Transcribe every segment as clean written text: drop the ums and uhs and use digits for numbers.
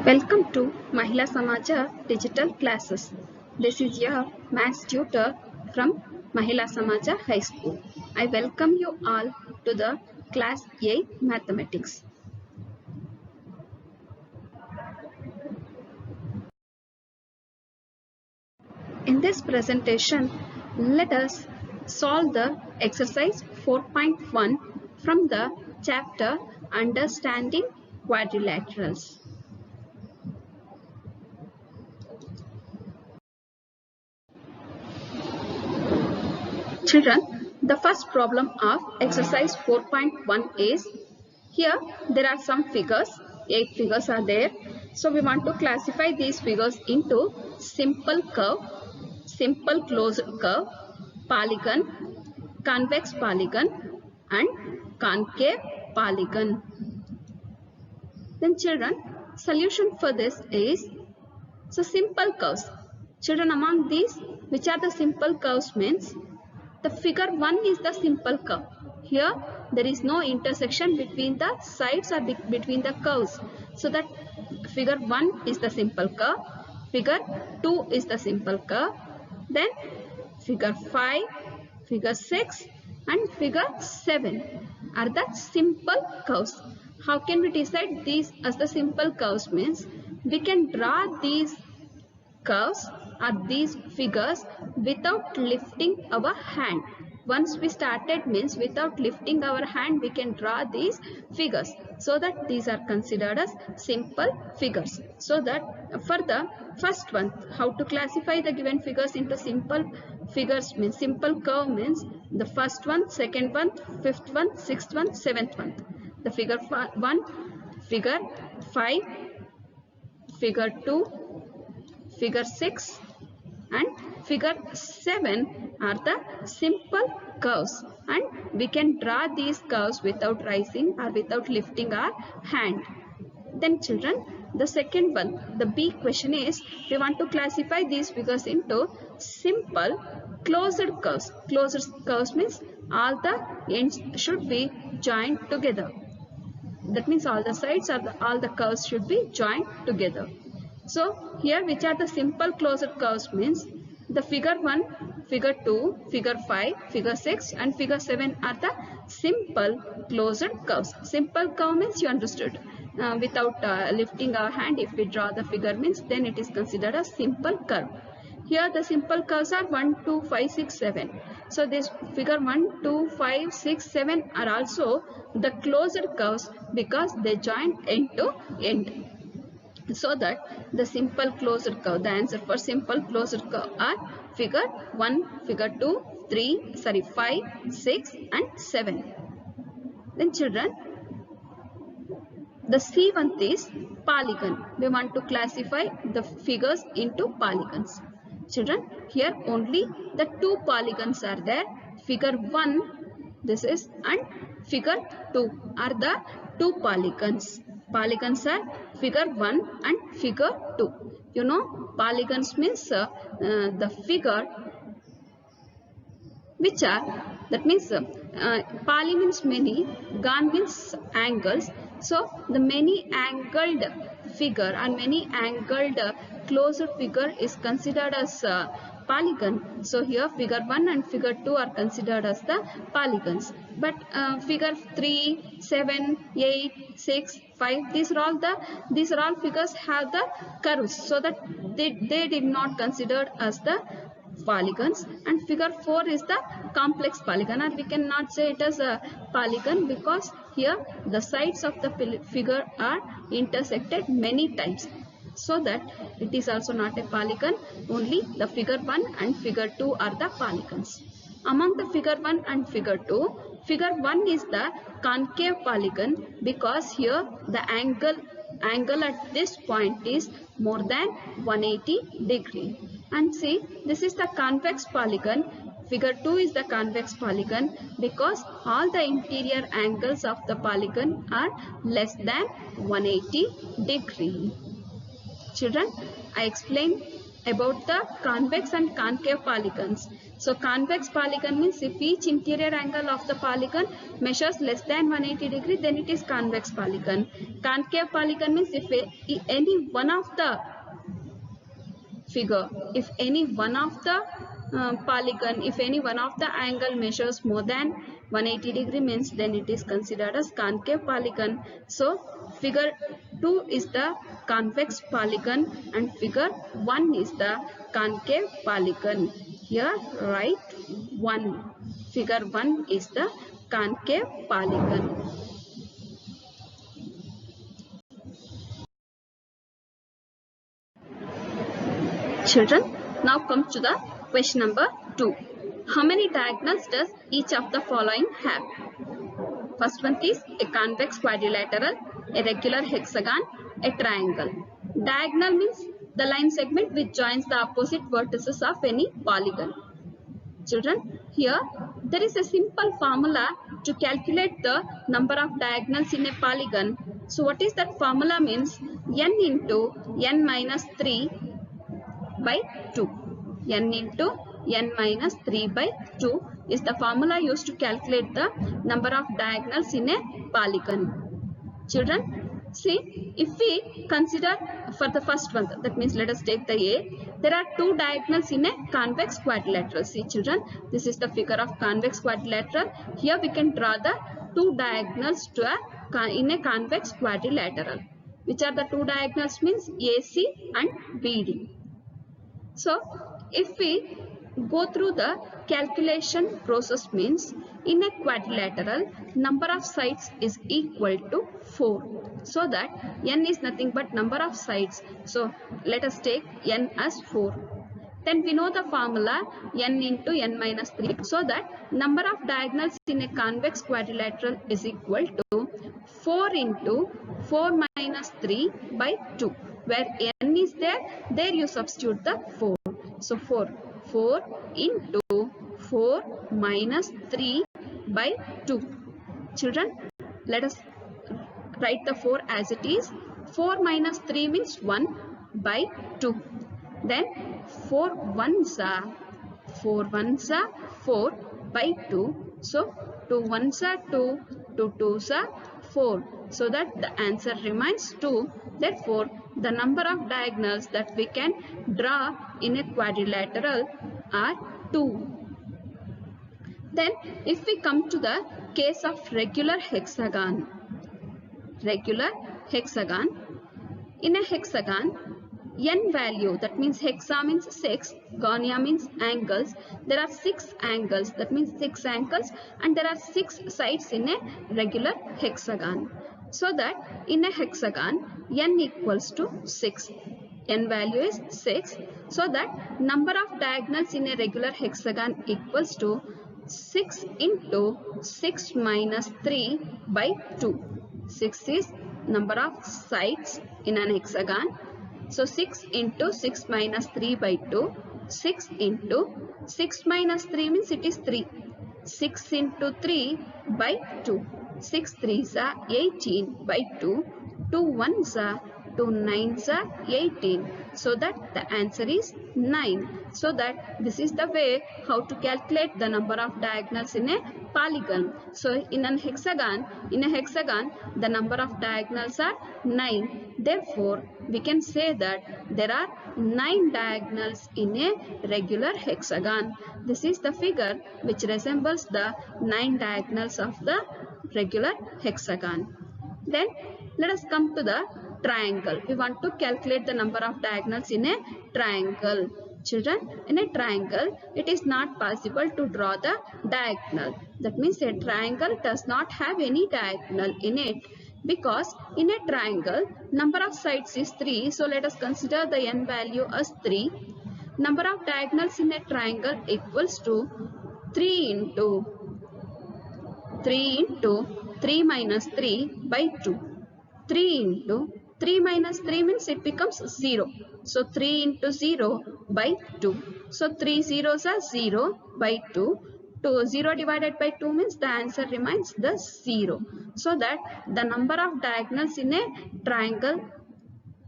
Welcome to Mahila Samaja Digital Classes. This is your maths tutor from Mahila Samaja High School. I welcome you all to the class 8 mathematics. In this presentation, let us solve the exercise 4.1 from the chapter Understanding Quadrilaterals. Children, the first problem of exercise 4.1 is, here there are some figures, 8 figures are there. So we want to classify these figures into simple curve, simple closed curve, polygon, convex polygon and concave polygon. Then children, solution for this is, so simple curves. Children, among these, which are the simple curves means, the figure 1 is the simple curve. Here there is no intersection between the sides or between the curves. So that figure 1 is the simple curve, figure 2 is the simple curve, then figure 5, figure 6 and figure 7 are the simple curves. How can we decide these as the simple curves means? We can draw these curves are these figures without lifting our hand. Once we started means without lifting our hand we can draw these figures, so that these are considered as simple figures. So that for the first one, how to classify the given figures into simple figures means, simple curve means the first one, second one, fifth one, sixth one, seventh one. The figure 1, figure 5, figure 2, figure 6 and figure 7 are the simple curves, and we can draw these curves without rising or without lifting our hand. Then children, the second one, the B question is, we want to classify these figures into simple closed curves. Closed curves means all the ends should be joined together. That means all the sides or all the curves should be joined together. So here which are the simple closed curves means, the figure 1, figure 2, figure 5, figure 6 and figure 7 are the simple closed curves. Simple curve means you understood. Without lifting our hand, if we draw the figure means then it is considered a simple curve. Here the simple curves are 1, 2, 5, 6, 7. So this figure 1, 2, 5, 6, 7 are also the closed curves because they join end to end. So that the simple closed curve, the answer for simple closed curve are figure 1, figure 2, 5, 6 and 7. Then children, the C1 is polygon. We want to classify the figures into polygons. Children, here only the two polygons are there. Figure 1, this is, and figure 2 are the two polygons. Polygons are figure 1 and figure 2. You know, polygons means the figure which are, that means poly means many, gon means angles. So the many angled figure and many angled closed figure is considered as polygon. So here figure 1 and figure 2 are considered as the polygons. But figure 3, 7, 8, 6, 5, these are all figures have the curves, so that they did not considered as the polygons. And figure 4 is the complex polygon, and we cannot say it as a polygon because here the sides of the figure are intersected many times, so that it is also not a polygon. Only the figure 1 and figure 2 are the polygons. Among the figure 1 and figure 2, figure 1 is the concave polygon because here the angle at this point is more than 180 degree. And see, this is the convex polygon. Figure 2 is the convex polygon because all the interior angles of the polygon are less than 180 degree. Children, I explained about the convex and concave polygons. So convex polygon means if each interior angle of the polygon measures less than 180 degree, then it is convex polygon. Concave polygon means if any one of the figure, if any one of the polygon, if any one of the angle measures more than 180 degree, means then it is considered as concave polygon. So figure 2 is the convex polygon and figure 1 is the concave polygon. Here write 1. Figure 1 is the concave polygon. Children, now come to the question number 2. How many diagonals does each of the following have? First one is a convex quadrilateral, a regular hexagon, a triangle. Diagonal means the line segment which joins the opposite vertices of any polygon. Children, here there is a simple formula to calculate the number of diagonals in a polygon. So what is that formula? Means n into n minus 3 by 2. N into n minus 3 by 2 is the formula used to calculate the number of diagonals in a polygon. Children, see, if we consider for the first one, that means let us take the A. There are two diagonals in a convex quadrilateral. See children, this is the figure of convex quadrilateral. Here we can draw the two diagonals to in a convex quadrilateral. Which are the two diagonals? Means AC and BD. So if we go through the calculation process, means in a quadrilateral number of sides is equal to 4. So that n is nothing but number of sides. So let us take n as 4. Then we know the formula n into n minus 3. So that number of diagonals in a convex quadrilateral is equal to 4 into 4 minus 3 by 2. Where n is there you substitute the 4. So 4 into 4 minus 3 by 2. Children, let us write the 4 as it is. 4 minus 3 means 1 by 2. Then 4 ones are 4 by 2. So 2 ones are 2, 2 twos are 4. So that the answer remains 2. Therefore, the number of diagonals that we can draw in a quadrilateral are 2. Then if we come to the case of regular hexagon. In a hexagon, n value, that means hexa means 6, gonia means angles. There are 6 angles, that means 6 angles, and there are 6 sides in a regular hexagon. So that in a hexagon, n equals to 6. N value is 6. So that number of diagonals in a regular hexagon equals to 6 into 6 minus 3 by 2. 6 is number of sides in an hexagon. So 6 into 6 minus 3 by 2. 6 into 6 minus 3 means it is 3. 6 into 3 by 2. 6 3s are 18 by 2. 2 1s are 2 9s are 18. So that the answer is 9. So that this is the way how to calculate the number of diagonals in a polygon. So in a hexagon, the number of diagonals are 9. Therefore, we can say that there are 9 diagonals in a regular hexagon. This is the figure which resembles the 9 diagonals of the regular hexagon. Then let us come to the triangle. We want to calculate the number of diagonals in a triangle. Children, in a triangle, it is not possible to draw the diagonal. That means a triangle does not have any diagonal in it. Because in a triangle, number of sides is 3. So let us consider the n value as 3. Number of diagonals in a triangle equals to 3 into 3 minus 3 by 2. 3 into 3 minus 3 means it becomes 0. So 3 into 0 by 2. So 3 zeros are 0 by 2. 0 divided by 2 means the answer remains the 0. So that the number of diagonals in a triangle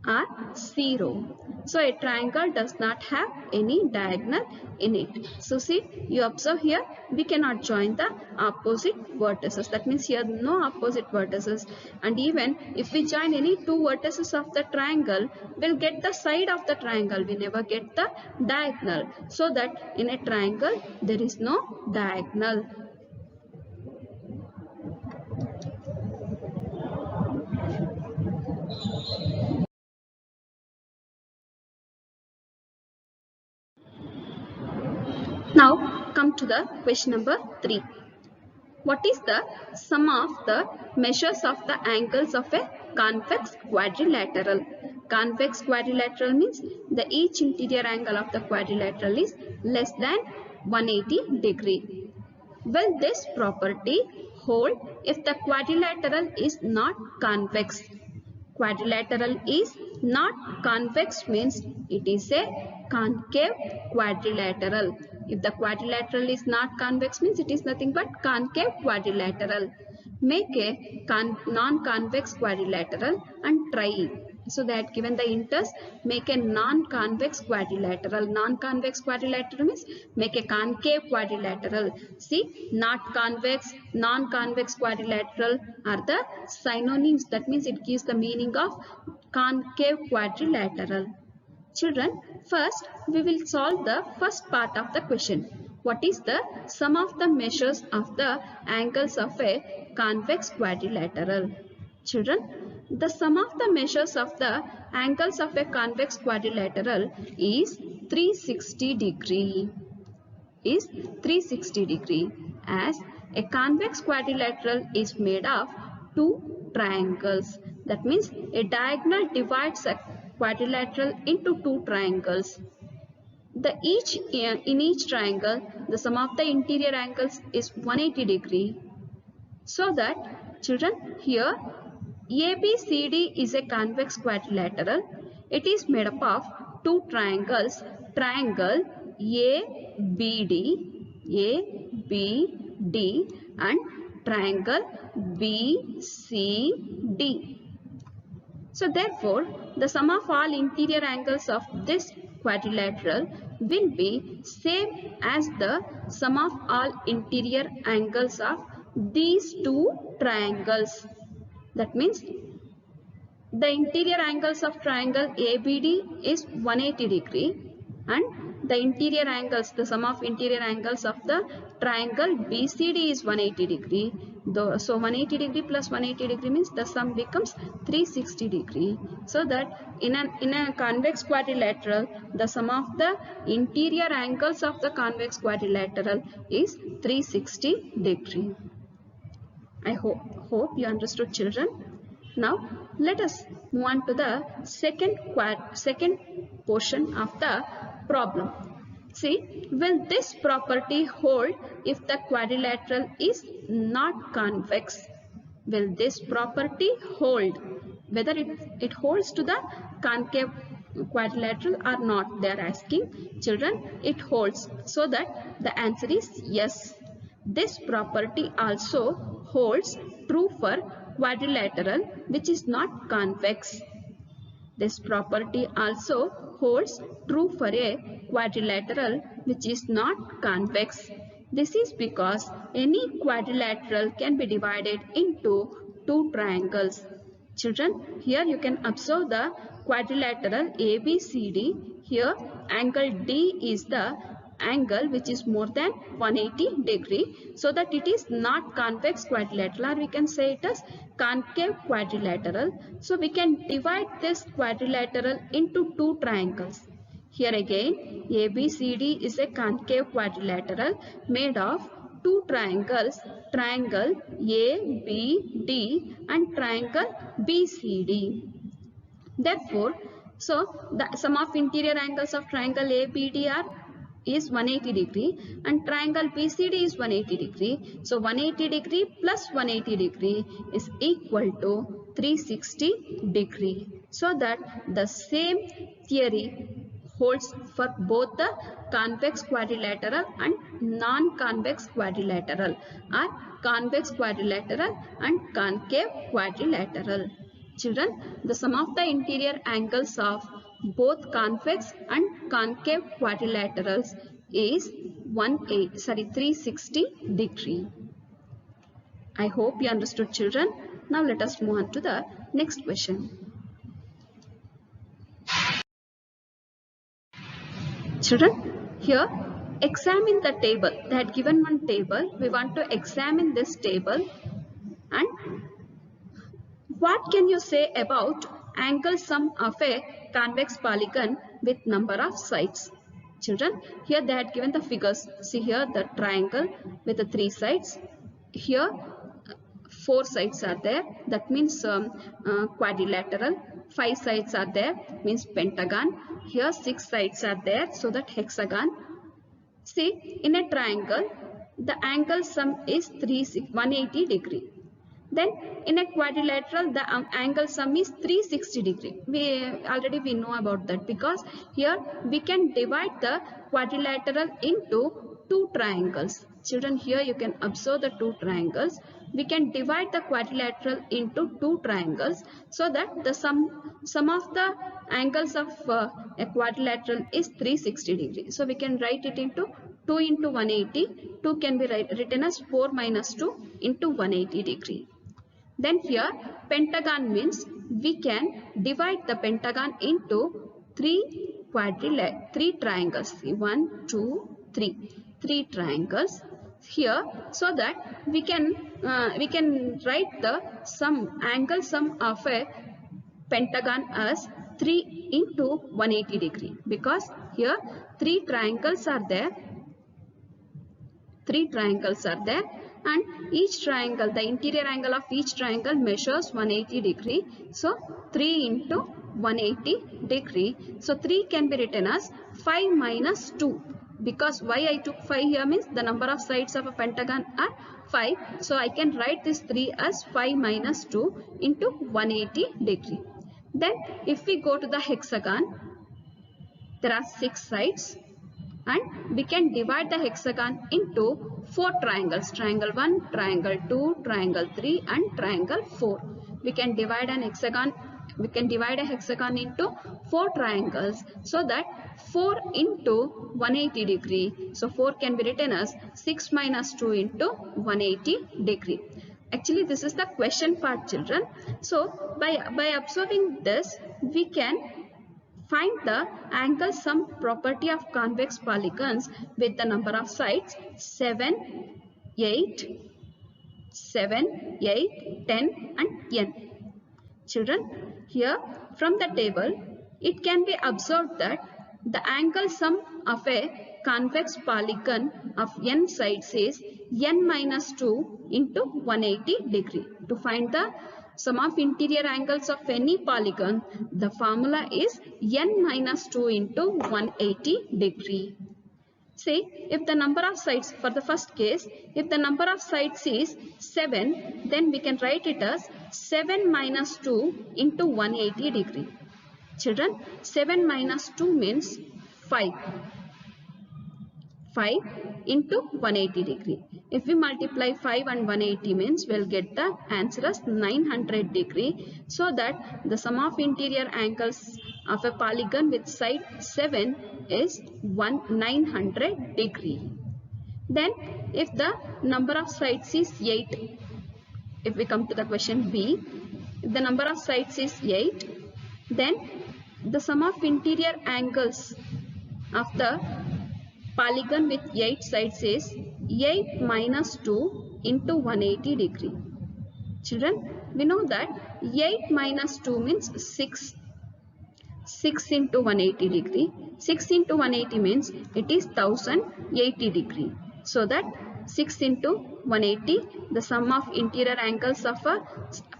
are 0. So a triangle does not have any diagonal in it. So see, you observe here, we cannot join the opposite vertices. That means here no opposite vertices. And even if we join any two vertices of the triangle, we'll get the side of the triangle. We never get the diagonal. So that in a triangle, there is no diagonal. Now come to the question number 3. What is the sum of the measures of the angles of a convex quadrilateral? Convex quadrilateral means the each interior angle of the quadrilateral is less than 180 degree. Will this property hold if the quadrilateral is not convex? Quadrilateral is not convex means it is a concave quadrilateral. If the quadrilateral is not convex means it is nothing but concave quadrilateral. Make a non-convex quadrilateral and try. So that given the interest, make a non-convex quadrilateral. Non-convex quadrilateral means make a concave quadrilateral. See, not convex, non-convex quadrilateral are the synonyms. That means it gives the meaning of concave quadrilateral. Children, first we will solve the first part of the question. What is the sum of the measures of the angles of a convex quadrilateral? Children, the sum of the measures of the angles of a convex quadrilateral is 360 degree. Is 360 degree, as a convex quadrilateral is made of two triangles. That means a diagonal divides a quadrilateral into two triangles. In each triangle, the sum of the interior angles is 180 degree. So that children, here ABCD is a convex quadrilateral. It is made up of two triangles, triangle ABD and triangle BCD. So therefore, the sum of all interior angles of this quadrilateral will be same as the sum of all interior angles of these two triangles. That means the interior angles of triangle ABD is 180 degree and the interior angles, the sum of interior angles of the triangle BCD is 180 degree. So 180 degree plus 180 degree means the sum becomes 360 degree. So that in a convex quadrilateral, the sum of the interior angles of the convex quadrilateral is 360 degree. I hope you understood, children. Now let us move on to the second portion of the problem. See, will this property hold if the quadrilateral is not convex? Will this property hold? Whether it holds to the concave quadrilateral or not, they are asking. Children, it holds. So that the answer is yes. This property also holds true for quadrilateral which is not convex. This property also holds true for a quadrilateral which is not convex. This is because any quadrilateral can be divided into two triangles. Children, here you can observe the quadrilateral ABCD. Here angle D is the angle which is more than 180 degree, so that it is not convex quadrilateral, or we can say it as concave quadrilateral. So we can divide this quadrilateral into two triangles. Here again ABCD is a concave quadrilateral made of two triangles, triangle ABD and triangle BCD. Therefore, so the sum of interior angles of triangle ABD is 180 degree and triangle BCD is 180 degree. So 180 degree plus 180 degree is equal to 360 degree. So that the same theory holds for both the convex quadrilateral and non-convex quadrilateral, or convex quadrilateral and concave quadrilateral. Children, the sum of the interior angles of both convex and concave quadrilaterals is 360 degree. I hope you understood, children. Now let us move on to the next question. Children, here examine the table. They had given one table. We want to examine this table. And what can you say about angle sum of a convex polygon with number of sides? Children, here they had given the figures. See here the triangle with the 3 sides. Here 4 sides are there, that means quadrilateral. 5 sides are there, means pentagon. Here 6 sides are there, so that hexagon. See, in a triangle, the angle sum is 180 degree. Then in a quadrilateral, the angle sum is 360 degree. We know about that, because here we can divide the quadrilateral into 2 triangles. Children, here you can observe the 2 triangles. We can divide the quadrilateral into 2 triangles, so that the sum of the angles of a quadrilateral is 360 degree. So we can write it into 2 into 180. 2 can be written as 4 minus 2 into 180 degree. Then here pentagon means we can divide the pentagon into 3 triangles. 1, 2, 3. 3 triangles here, so that we can write the angle sum of a pentagon as 3 into 180 degree, because here 3 triangles are there. 3 triangles are there, and each triangle, the interior angle of each triangle measures 180 degree. So 3 into 180 degree. So 3 can be written as 5 minus 2. Because why I took 5 here means the number of sides of a pentagon are 5. So I can write this 3 as 5 minus 2 into 180 degree. Then if we go to the hexagon, there are 6 sides. And we can divide the hexagon into 4 triangles. Triangle 1, triangle 2, triangle 3 and triangle 4. We can divide a hexagon into 4 triangles, so that 4 into 180 degree. So 4 can be written as 6 minus 2 into 180 degree. Actually this is the question part, children. So by observing this, we can find the angle sum property of convex polygons with the number of sides 7, 8, 10 and n. Children, here from the table, it can be observed that the angle sum of a convex polygon of n sides is n minus 2 into 180 degree. To find the sum of interior angles of any polygon, the formula is n minus 2 into 180 degree. Say, if the number of sides, for the first case, if the number of sides is 7, then we can write it as 7 minus 2 into 180 degree. Children, 7 minus 2 means 5. 5 into 180 degree. If we multiply 5 and 180 means we'll get the answer as 900 degree. So that the sum of interior angles of a polygon with side 7 is 900 degree. Then if the number of sides is 8, if we come to the question B, if the number of sides is 8, then the sum of interior angles of the polygon with 8 sides is 8 minus 2 into 180 degree. Children, we know that 8 minus 2 means 6. 6 into 180 degree. 6 into 180 means it is 1080 degree. So that 6 into 180, the sum of interior angles of a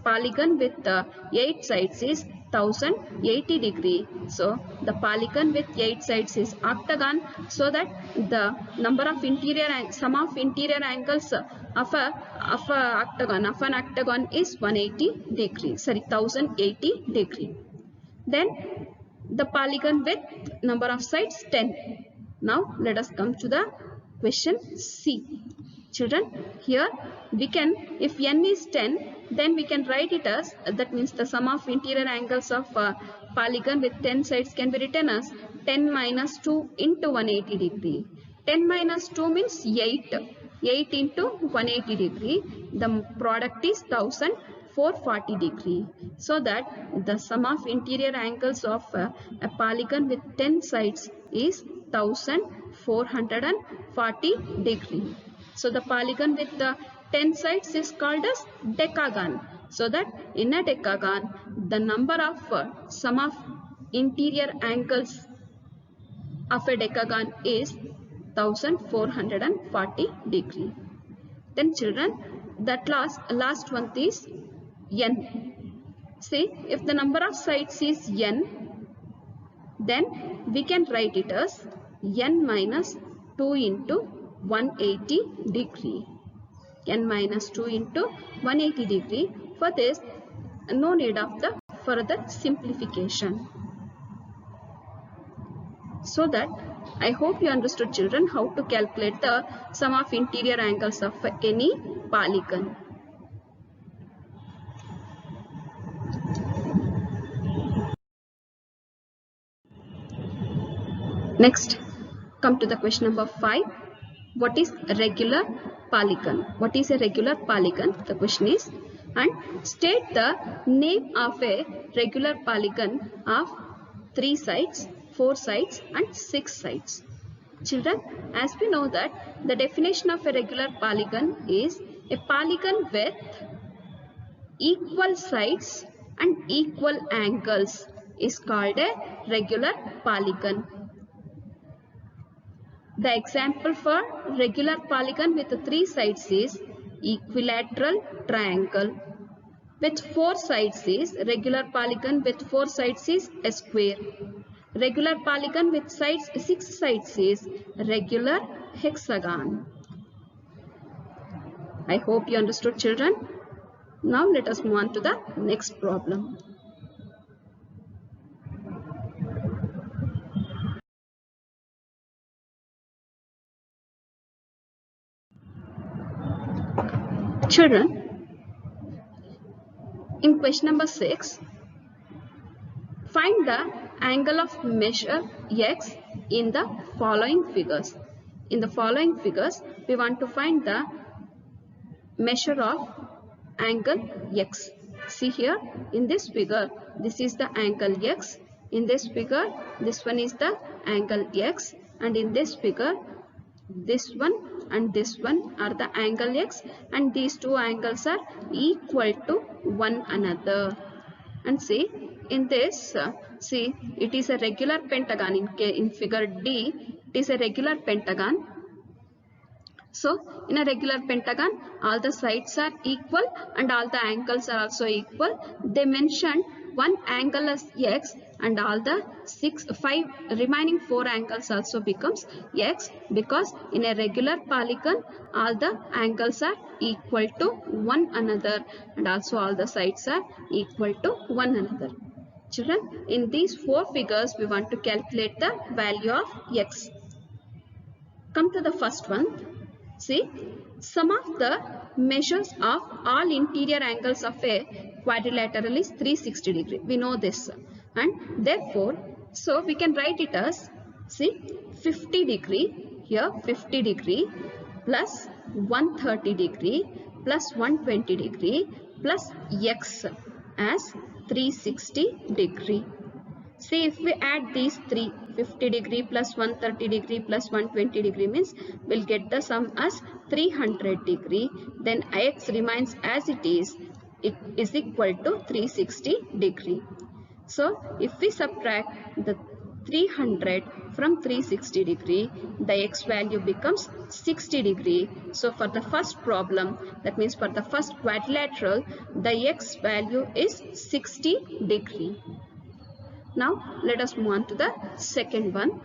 polygon with 8 sides is 1080 degree. So the polygon with 8 sides is octagon, so that the number of sum of interior angles of an octagon is 180 degree. 1080 degree. Then the polygon with number of sides 10. Now let us come to the question C. Children, here we can, if n is 10, then we can write it as, that means the sum of interior angles of polygon with 10 sides can be written as 10 minus 2 into 180 degree. 10 minus 2 means 8. 8 into 180 degree. The product is 1440 degree. So that the sum of interior angles of a polygon with 10 sides is 1440 degree. So the polygon with the 10 sides is called as decagon. So that in a decagon, the number of sum of interior angles of a decagon is 1440 degree. Then children, that last one is n. See, if the number of sides is n, then we can write it as n minus 2 into 180 degree. N minus 2 into 180 degree. For this, no need of the further simplification. So that I hope you understood, children, how to calculate the sum of interior angles of any polygon. Next, come to the question number 5. What is a regular polygon? What is a regular polygon? The question is, and state the name of a regular polygon of 3 sides, 4 sides and 6 sides. Children, as we know that the definition of a regular polygon is a polygon with equal sides and equal angles is called a regular polygon. The example for regular polygon with 3 sides is equilateral triangle. With 4 sides is regular polygon with 4 sides is a square. Regular polygon with 6 sides is regular hexagon. I hope you understood, children. Now let us move on to the next problem. Children, in question number 6, find the angle of measure x in the following figures. In the following figures, we want to find the measure of angle x. See here, in this figure, this is the angle x. In this figure, this one is the angle x. And in this figure, this one and this one are the angle x, and these two angles are equal to one another. And see, in this, see, it is a regular pentagon. In figure D, it is a regular pentagon. So, in a regular pentagon, all the sides are equal and all the angles are also equal. They mentioned one angle as x, and all the 5 remaining 4 angles also becomes x, because in a regular polygon, all the angles are equal to one another and also all the sides are equal to one another. Children, in these 4 figures, we want to calculate the value of x. Come to the first one. See, sum of the measures of all interior angles of a quadrilateral is 360 degree. We know this, and therefore, so we can write it as, see, 50 degree, here 50 degree plus 130 degree plus 120 degree plus x as 360 degree. See, if we add these 3, 50 degree plus 130 degree plus 120 degree means we'll get the sum as 300 degree. Then x remains as it is equal to 360 degree. So, if we subtract the 300 from 360 degree, the x value becomes 60 degree. So, for the first problem, that means for the first quadrilateral, the x value is 60 degree. Now, let us move on to the second one.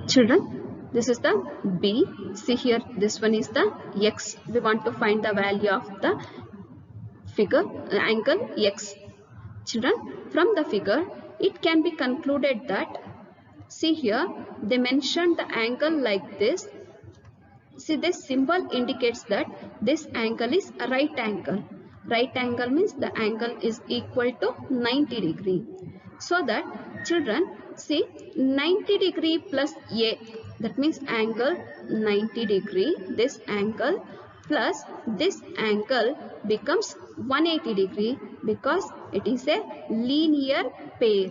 Children, this is the B. See here, this one is the x. We want to find the value of the figure, angle x. Children, from the figure, it can be concluded that, see here, they mentioned the angle like this. See, this symbol indicates that this angle is a right angle. Right angle means the angle is equal to 90 degree. So that children, see, 90 degree plus A, that means angle 90 degree, this angle plus this angle becomes 180 degree because it is a linear pair.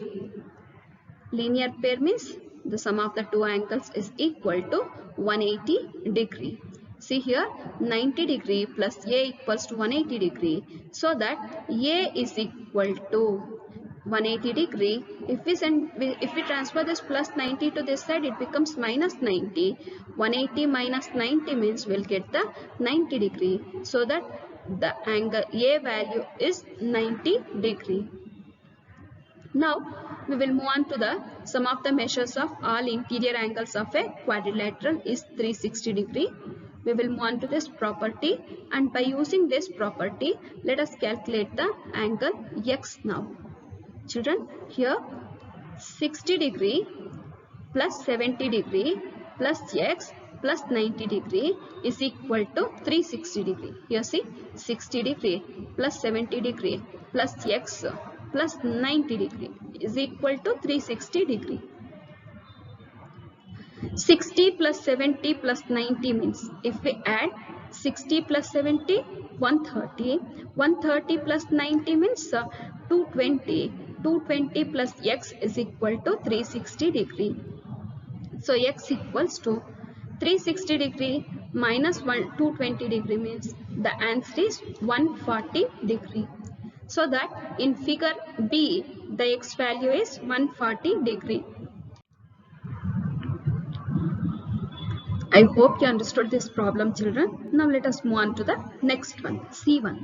Linear pair means the sum of the two angles is equal to 180 degree. See here, 90 degree plus A equals to 180 degree. So that A is equal to 180 degree. If we transfer this plus 90 to this side, it becomes minus 90. 180 minus 90 means we'll get the 90 degree. So that the angle A value is 90 degree. Now we will move on to the sum of the measures of all interior angles of a quadrilateral is 360 degree. We will move on to this property, and by using this property, let us calculate the angle X now. Children, here 60 degree plus 70 degree plus X plus 90 degree is equal to 360 degree. Here see, 60 degree plus 70 degree plus X plus 90 degree is equal to 360 degree. 60 plus 70 plus 90 means if we add 60 plus 70, 130. 130 plus 90 means 220. 220 plus X is equal to 360 degree. So X equals to 360 degree minus 220 degree means the answer is 140 degree. So that in figure B, the X value is 140 degree. I hope you understood this problem, children. Now let us move on to the next one, C1.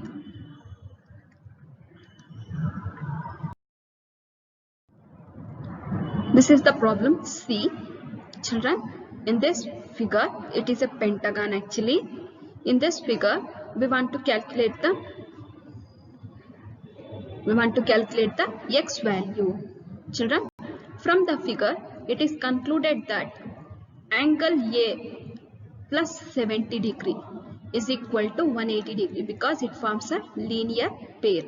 This is the problem C. Children, in this figure, it is a pentagon actually. In this figure, we want to calculate the X value. Children, from the figure, it is concluded that angle A plus 70 degree is equal to 180 degree because it forms a linear pair.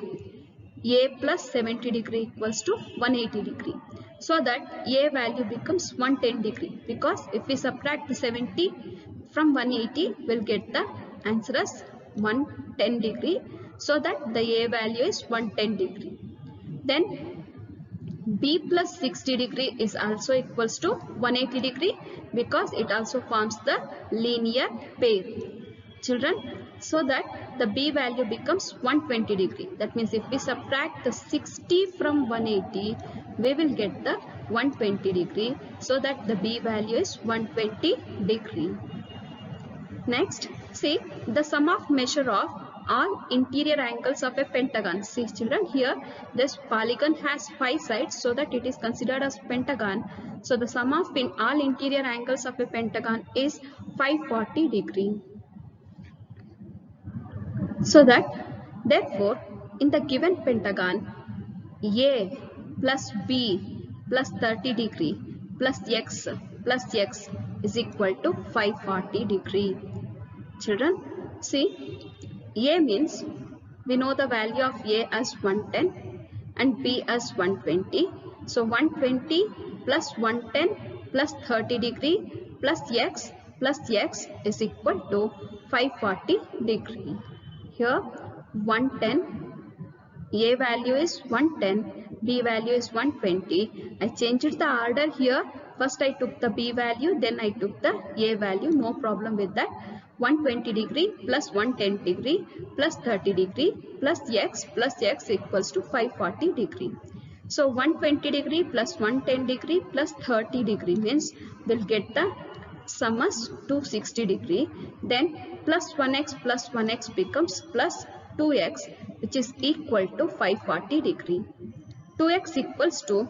A plus 70 degree equals to 180 degree. So that A value becomes 110 degree because if we subtract 70 from 180, we'll get the answer as 110 degree. So that the A value is 110 degree. Then B plus 60 degree is also equals to 180 degree because it also forms the linear pair. Children, so that the B value becomes 120 degree. That means if we subtract the 60 from 180, we will get the 120 degree. So that the B value is 120 degree. Next, see the sum of measure of all interior angles of a pentagon. See children, here this polygon has 5 sides, so that it is considered as pentagon. So the sum of all interior angles of a pentagon is 540 degree. So that therefore in the given pentagon, A plus B plus 30 degree plus X is equal to 540 degree. Children, see, A means we know the value of A as 110 and B as 120. So 120 plus 110 plus 30 degree plus X is equal to 540 degree. Here 110, A value is 110, B value is 120. I changed the order here. First I took the B value, then I took the A value. No problem with that. 120 degree plus 110 degree plus 30 degree plus X equals to 540 degree. So 120 degree plus 110 degree plus 30 degree means we'll get the sum as 260 degree. Then plus 1x becomes plus 2x, which is equal to 540 degree. 2x equals to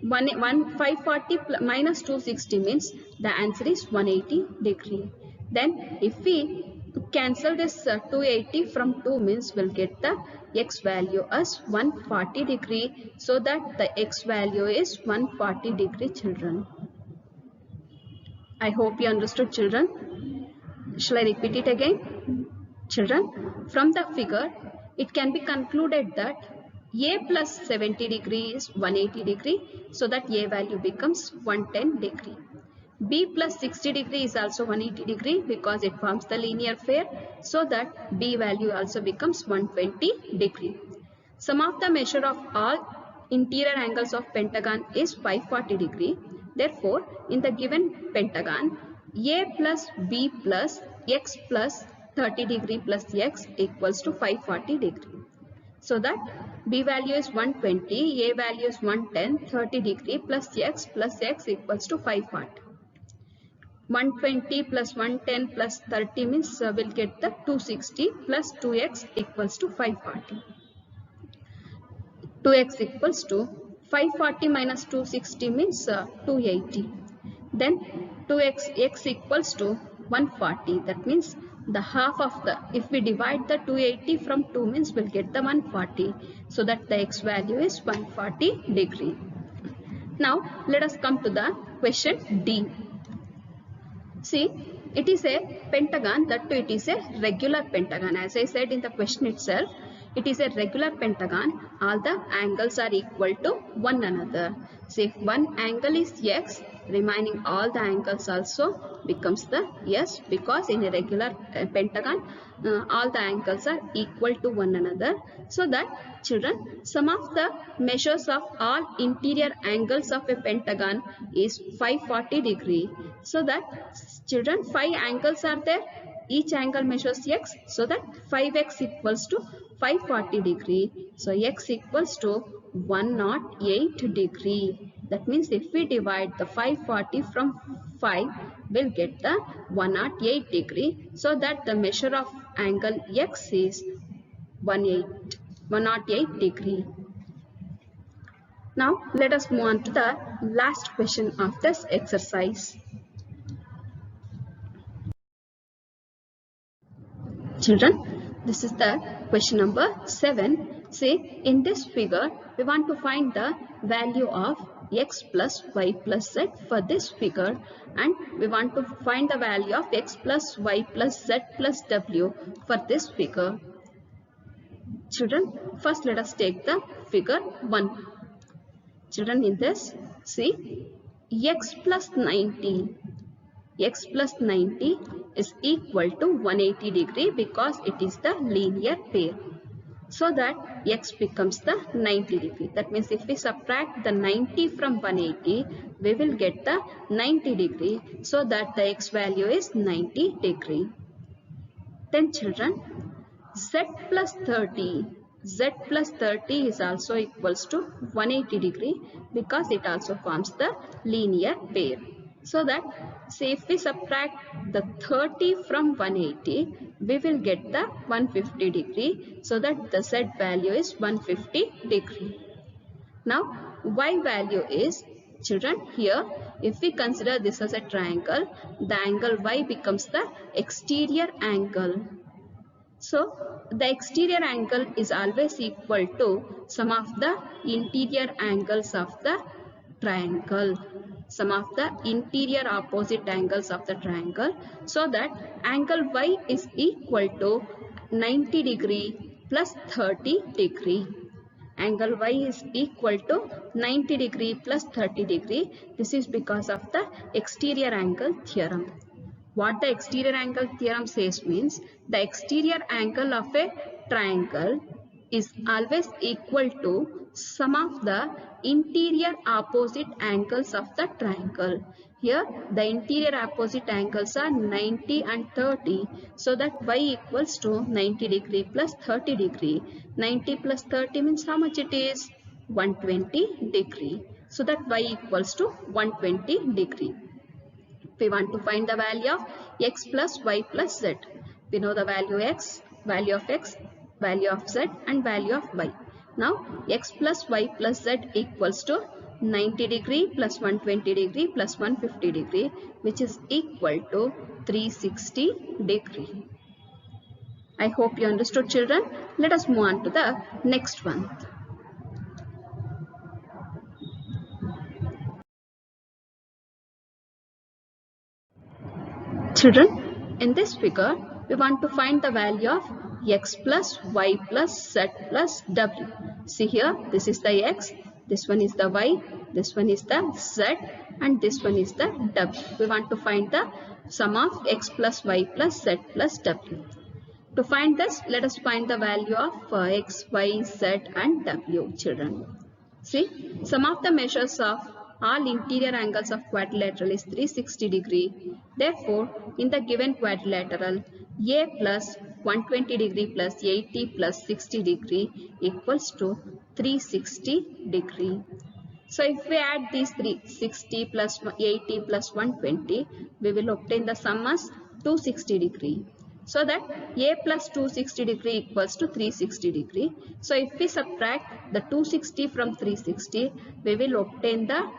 540 minus 260 means the answer is 180 degree. Then if we cancel this 280 from 2 means we'll get the X value as 140 degree. So that the X value is 140 degree, children. I hope you understood, children. Shall I repeat it again? Children, from the figure, it can be concluded that A plus 70 degree is 180 degree, so that A value becomes 110 degree. B plus 60 degree is also 180 degree because it forms the linear pair, so that B value also becomes 120 degree. Sum of the measure of all interior angles of pentagon is 540 degree. Therefore, in the given pentagon, A plus B plus X plus 30 degree plus X equals to 540 degree. So that B value is 120, A value is 110, 30 degree plus X equals to 540. 120 plus 110 plus 30 means we'll get the 260 plus 2X equals to 540. 2X equals to 540 minus 260 means 280. Then 2X equals to 140. That means the half of the, if we divide the 280 from 2 means we'll get the 140. So that the X value is 140 degree. Now let us come to the question D. See, it is a pentagon, that too it is a regular pentagon. As I said in the question itself, it is a regular pentagon. All the angles are equal to one another. So if one angle is X, remaining all the angles also becomes the S, because in a regular pentagon, all the angles are equal to one another. So that children, sum of the measures of all interior angles of a pentagon is 540 degree. So that children, 5 angles are there. Each angle measures X, so that 5X equals to 540 degree. So X equals to 108 degree. That means if we divide the 540 from 5, we'll get the 108 degree. So that the measure of angle X is 108 degree. Now let us move on to the last question of this exercise. Children, this is the question number 7. See, in this figure, we want to find the value of X plus Y plus Z for this figure, and we want to find the value of X plus Y plus Z plus W for this figure. Children, first let us take the figure 1. Children, in this, see, X plus 90. X plus 90 is equal to 180 degree because it is the linear pair. So that X becomes the 90 degree. That means if we subtract the 90 from 180, we will get the 90 degree. So that the X value is 90 degree. Then children, Z plus 30. Z plus 30 is also equals to 180 degree because it also forms the linear pair. So that, say if we subtract the 30 from 180, we will get the 150 degree. So that the Z value is 150 degree. Now Y value is, children, here if we consider this as a triangle, the angle Y becomes the exterior angle. So the exterior angle is always equal to sum of the interior angles of the triangle. Sum of the interior opposite angles of the triangle. So that angle Y is equal to 90 degree plus 30 degree. Angle Y is equal to 90 degree plus 30 degree. This is because of the exterior angle theorem. What the exterior angle theorem says means, the exterior angle of a triangle is always equal to sum of the interior opposite angles of the triangle. Here the interior opposite angles are 90 and 30. So that Y equals to 90 degree plus 30 degree. 90 plus 30 means how much it is? 120 degree. So that Y equals to 120 degree. We want to find the value of X plus Y plus Z. We know the value X, value of X, value of Z and value of Y. Now X plus Y plus Z equals to 90 degree plus 120 degree plus 150 degree, which is equal to 360 degree. I hope you understood, children. Let us move on to the next one. Children, In this figure, we want to find the value of x plus y plus z plus w. See here, this is the x, this one is the y, this one is the z, and this one is the w. We want to find the sum of x plus y plus z plus w. To find this, let us find the value of x, y, z and w, children. See, sum of the measures of all interior angles of quadrilateral is 360 degree. Therefore, in the given quadrilateral, A plus 120 degree plus 80 plus 60 degree equals to 360 degree. So if we add these three, 60 plus 80 plus 120, we will obtain the sum as 260 degree. So that A plus 260 degree equals to 360 degree. So if we subtract the 260 from 360, we will obtain the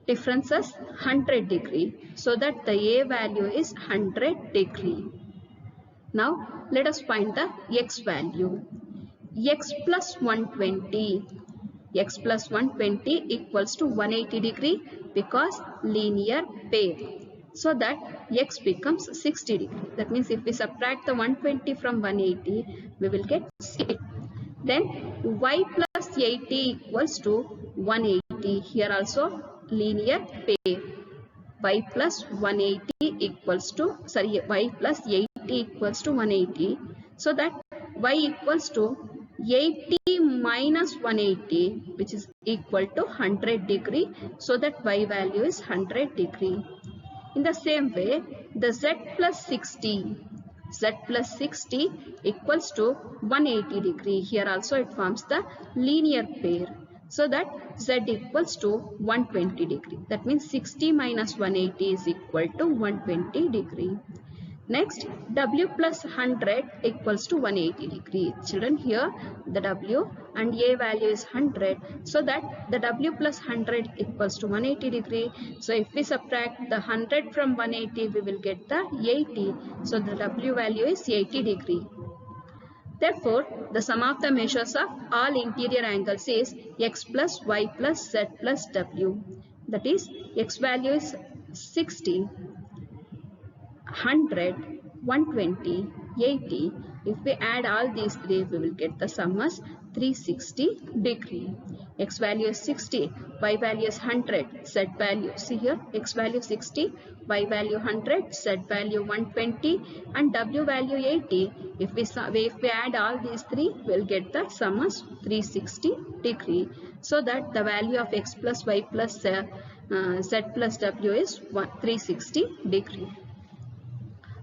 difference as 100 degree. So that the A value is 100 degree. Now let us find the x value. X plus 120. X plus 120 equals to 180 degree because linear pair. So that x becomes 60 degree. That means if we subtract the 120 from 180, we will get 60. Then y plus 80 equals to 180. Here also linear pair. Y plus 180 equals to, y plus 80 equals to 180. So that y equals to 80 minus 180, which is equal to 100 degree. So that y value is 100 degree. In the same way, the z plus 60 equals to 180 degree. Here also it forms the linear pair. So that z equals to 120 degree. That means 60 minus 180 is equal to 120 degree. Next, w plus 100 equals to 180 degree. Children, here the w and a value is 100. So that the w plus 100 equals to 180 degree. So if we subtract the 100 from 180, we will get the 80. So the w value is 80 degree. Therefore, the sum of the measures of all interior angles is x plus y plus z plus w. That is, x value is 60. 100, 120, 80. If we add all these three, we will get the sum as 360 degree. X value is 60, y value is 100, z value, see here, x value 60, y value 100, z value 120 and w value 80. If we add all these three, we will get the sum as 360 degree. So that the value of x plus y plus z plus w is 360 degree.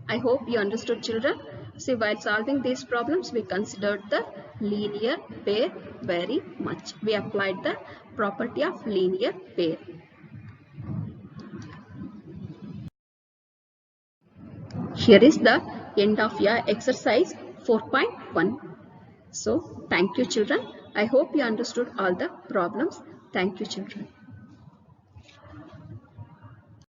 I hope you understood, children. See, while solving these problems, we considered the linear pair very much. We applied the property of linear pair. Here is the end of your exercise 4.1. So, thank you, children. I hope you understood all the problems. Thank you, children.